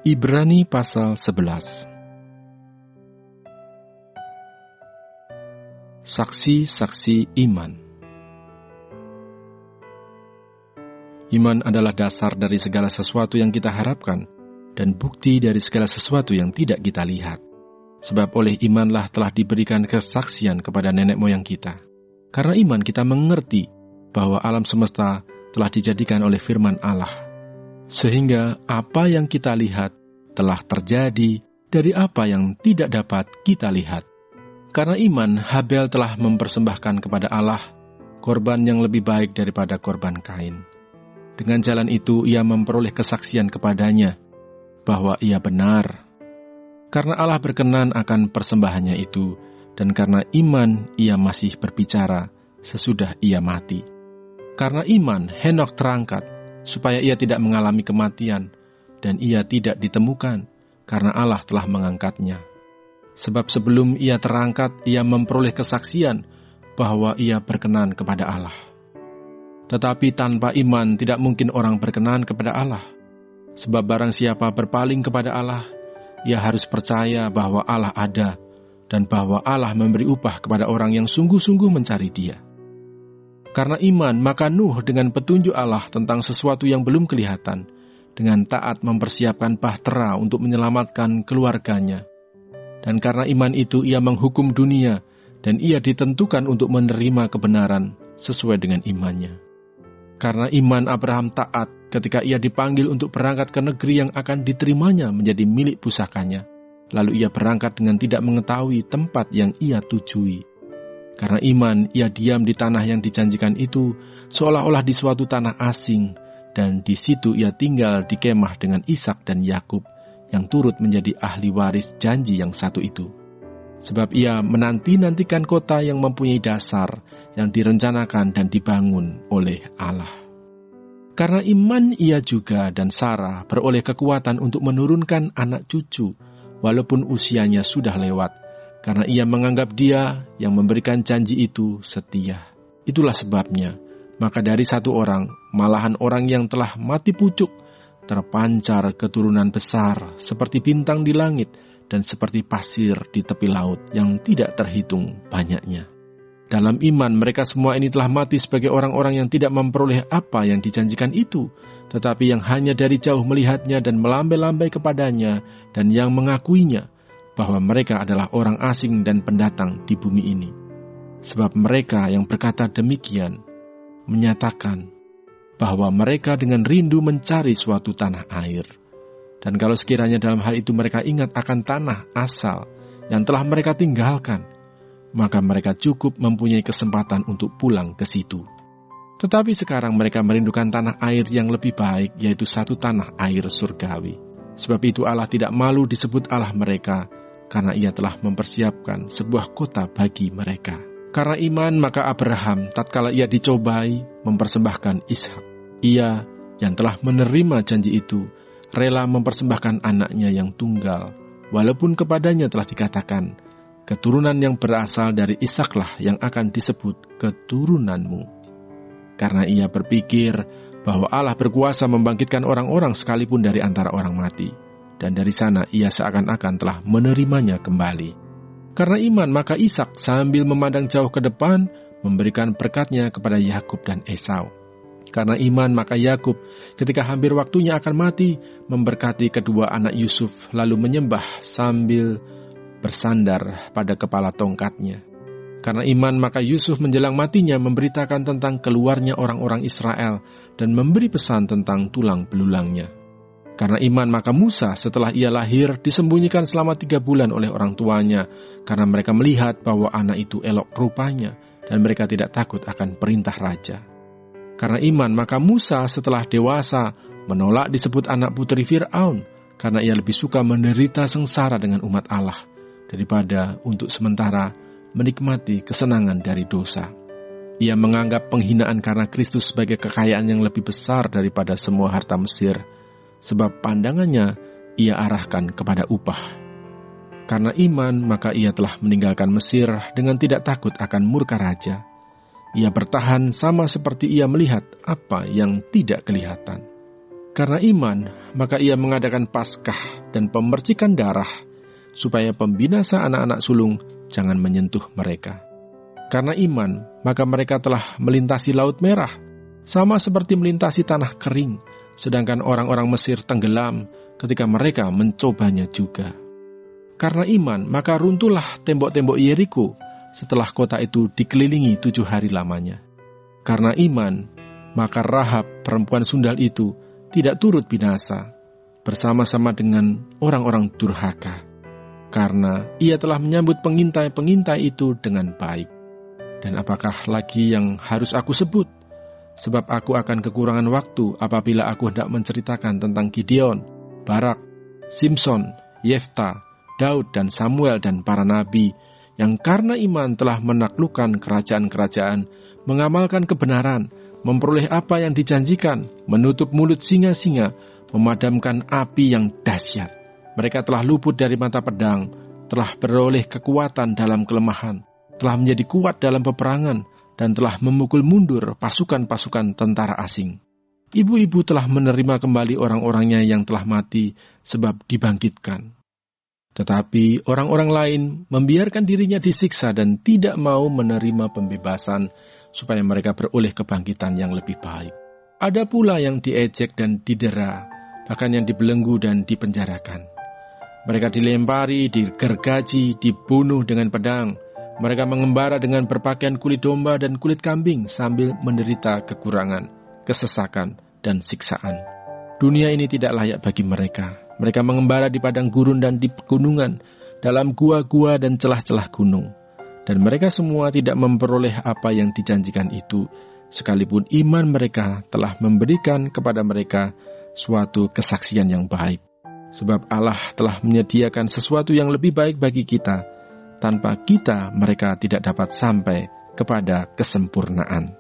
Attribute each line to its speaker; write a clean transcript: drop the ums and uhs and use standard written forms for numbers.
Speaker 1: Ibrani pasal 11. Saksi-saksi iman. Iman adalah dasar dari segala sesuatu yang kita harapkan dan bukti dari segala sesuatu yang tidak kita lihat. Sebab oleh imanlah telah diberikan kesaksian kepada nenek moyang kita. Karena iman kita mengerti bahwa alam semesta telah dijadikan oleh firman Allah. Sehingga apa yang kita lihat telah terjadi dari apa yang tidak dapat kita lihat. Karena iman, Habel telah mempersembahkan kepada Allah korban yang lebih baik daripada korban Kain. Dengan jalan itu ia memperoleh kesaksian kepadanya bahwa ia benar. Karena Allah berkenan akan persembahannya itu, dan karena iman ia masih berbicara sesudah ia mati. Karena iman, Henokh terangkat, supaya ia tidak mengalami kematian, dan ia tidak ditemukan, karena Allah telah mengangkatnya. Sebab sebelum ia terangkat, ia memperoleh kesaksian bahwa ia berkenan kepada Allah. Tetapi tanpa iman tidak mungkin orang berkenan kepada Allah. Sebab barang siapa berpaling kepada Allah, ia harus percaya bahwa Allah ada, dan bahwa Allah memberi upah kepada orang yang sungguh-sungguh mencari Dia. Karena iman, maka Nuh dengan petunjuk Allah tentang sesuatu yang belum kelihatan, dengan taat mempersiapkan bahtera untuk menyelamatkan keluarganya. Dan karena iman itu ia menghukum dunia, dan ia ditentukan untuk menerima kebenaran sesuai dengan imannya. Karena iman Abraham taat ketika ia dipanggil untuk berangkat ke negeri yang akan diterimanya menjadi milik pusakanya. Lalu ia berangkat dengan tidak mengetahui tempat yang ia tujui. Karena iman, ia diam di tanah yang dijanjikan itu, seolah-olah di suatu tanah asing, dan di situ ia tinggal di kemah dengan Ishak dan Yakub, yang turut menjadi ahli waris janji yang satu itu. Sebab ia menanti-nantikan kota yang mempunyai dasar, yang direncanakan dan dibangun oleh Allah. Karena iman ia juga dan Sarah beroleh kekuatan untuk menurunkan anak cucu, walaupun usianya sudah lewat. Karena ia menganggap Dia yang memberikan janji itu setia. Itulah sebabnya, maka dari satu orang, malahan orang yang telah mati pucuk, terpancar keturunan besar seperti bintang di langit dan seperti pasir di tepi laut yang tidak terhitung banyaknya. Dalam iman mereka semua ini telah mati sebagai orang-orang yang tidak memperoleh apa yang dijanjikan itu, tetapi yang hanya dari jauh melihatnya dan melambai-lambai kepadanya dan yang mengakuinya, bahwa mereka adalah orang asing dan pendatang di bumi ini. Sebab mereka yang berkata demikian menyatakan bahwa mereka dengan rindu mencari suatu tanah air. Dan kalau sekiranya dalam hal itu mereka ingat akan tanah asal yang telah mereka tinggalkan, maka mereka cukup mempunyai kesempatan untuk pulang ke situ. Tetapi sekarang mereka merindukan tanah air yang lebih baik, yaitu satu tanah air surgawi. Sebab itu Allah tidak malu disebut Allah mereka, karena ia telah mempersiapkan sebuah kota bagi mereka. Karena iman maka Abraham tatkala ia dicobai mempersembahkan Ishak. Ia yang telah menerima janji itu rela mempersembahkan anaknya yang tunggal, walaupun kepadanya telah dikatakan, keturunan yang berasal dari Ishaklah yang akan disebut keturunanmu. Karena ia berpikir bahwa Allah berkuasa membangkitkan orang-orang sekalipun dari antara orang mati. Dan dari sana ia seakan-akan telah menerimanya kembali. Karena iman maka Ishak sambil memandang jauh ke depan memberikan berkatnya kepada Yakub dan Esau. Karena iman maka Yakub ketika hampir waktunya akan mati memberkati kedua anak Yusuf lalu menyembah sambil bersandar pada kepala tongkatnya. Karena iman maka Yusuf menjelang matinya memberitakan tentang keluarnya orang-orang Israel dan memberi pesan tentang tulang belulangnya. Karena iman maka Musa setelah ia lahir disembunyikan selama 3 bulan oleh orang tuanya, karena mereka melihat bahwa anak itu elok rupanya dan mereka tidak takut akan perintah raja. Karena iman maka Musa setelah dewasa menolak disebut anak putri Fir'aun, karena ia lebih suka menderita sengsara dengan umat Allah daripada untuk sementara menikmati kesenangan dari dosa. Ia menganggap penghinaan karena Kristus sebagai kekayaan yang lebih besar daripada semua harta Mesir, sebab pandangannya ia arahkan kepada upah. Karena iman, maka ia telah meninggalkan Mesir dengan tidak takut akan murka raja. Ia bertahan sama seperti ia melihat apa yang tidak kelihatan. Karena iman, maka ia mengadakan Paskah dan pemercikan darah, supaya pembinasa anak-anak sulung jangan menyentuh mereka. Karena iman, maka mereka telah melintasi Laut Merah, sama seperti melintasi tanah kering, sedangkan orang-orang Mesir tenggelam ketika mereka mencobanya juga. Karena iman, maka runtuhlah tembok-tembok Yeriko setelah kota itu dikelilingi 7 hari lamanya. Karena iman, maka Rahab, perempuan sundal itu, tidak turut binasa, bersama-sama dengan orang-orang durhaka, karena ia telah menyambut pengintai-pengintai itu dengan baik. Dan apakah lagi yang harus aku sebut? Sebab aku akan kekurangan waktu apabila aku hendak menceritakan tentang Gideon, Barak, Simson, Yefta, Daud dan Samuel dan para nabi, yang karena iman telah menaklukkan kerajaan-kerajaan, mengamalkan kebenaran, memperoleh apa yang dijanjikan, menutup mulut singa-singa, memadamkan api yang dahsyat. Mereka telah luput dari mata pedang, telah beroleh kekuatan dalam kelemahan, telah menjadi kuat dalam peperangan, dan telah memukul mundur pasukan-pasukan tentara asing. Ibu-ibu telah menerima kembali orang-orangnya yang telah mati, sebab dibangkitkan. Tetapi orang-orang lain membiarkan dirinya disiksa dan tidak mau menerima pembebasan, supaya mereka beroleh kebangkitan yang lebih baik. Ada pula yang diejek dan didera, bahkan yang dibelenggu dan dipenjarakan. Mereka dilempari, digergaji, dibunuh dengan pedang. Mereka mengembara dengan berpakaian kulit domba dan kulit kambing sambil menderita kekurangan, kesesakan, dan siksaan. Dunia ini tidak layak bagi mereka. Mereka mengembara di padang gurun dan di pegunungan, dalam gua-gua dan celah-celah gunung. Dan mereka semua tidak memperoleh apa yang dijanjikan itu, sekalipun iman mereka telah memberikan kepada mereka suatu kesaksian yang baik. Sebab Allah telah menyediakan sesuatu yang lebih baik bagi kita. Tanpa kita, mereka tidak dapat sampai kepada kesempurnaan.